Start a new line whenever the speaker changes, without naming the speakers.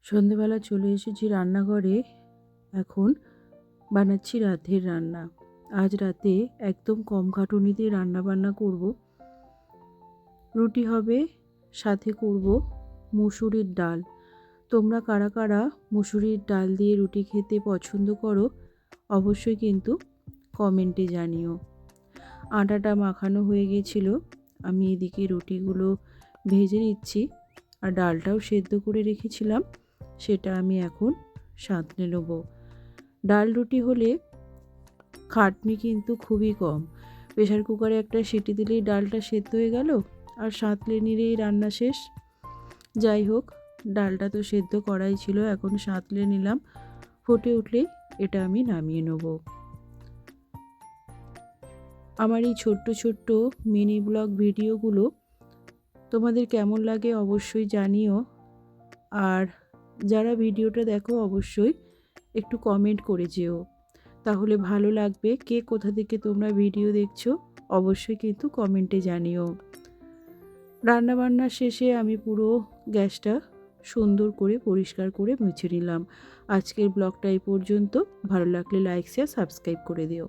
সন্ধেবেলা চলে এসেছি রান্নাঘরে। এখন বানাচ্ছি রাতের রান্না। আজ রাতে একদম কম খাটুনিতে রান্না বান্না করব। রুটি হবে, সাথে করব মুসুরির ডাল। তোমরা কারা কারা মুসুরির ডাল দিয়ে রুটি খেতে পছন্দ করো অবশ্যই কিন্তু কমেন্টে জানিও। আটাটা মাখানো হয়ে গেছিল, আমি এদিকে রুটিগুলো ভেজে নিচ্ছি। আর ডালটাও সেদ্ধ করে রেখেছিলাম, সেটা আমি এখন সাঁতলে নেব। ডাল রুটি হলে খাটনি কিন্তু খুবই কম। প্রেশার কুকারে একটা সিটি দিলেই ডালটা সেদ্ধ হয়ে গেল, আর সাঁতলে নিলেই রান্না শেষ। যাই হোক, ডালটা তো সেদ্ধ করাই ছিল, এখন সাঁতলে নিলাম। ফুটে উঠলেই এটা আমি নামিয়ে নেব। আমার এই ছোট্ট ছোট্ট মিনি ব্লগ ভিডিওগুলো তোমাদের কেমন লাগে অবশ্যই জানিও। আর যারা ভিডিওটা দেখো অবশ্যই একটু কমেন্ট করে যেও, তাহলে ভালো লাগবে। কে কোথা থেকে তোমরা ভিডিও দেখছো অবশ্যই কিন্তু কমেন্টে জানিও। রান্নাবান্না শেষে আমি পুরো গ্যাসটা সুন্দর করে পরিষ্কার করে মুছে নিলাম। আজকের ব্লগটা এই পর্যন্ত। ভালো লাগলে লাইক শেয়ার সাবস্ক্রাইব করে দিও।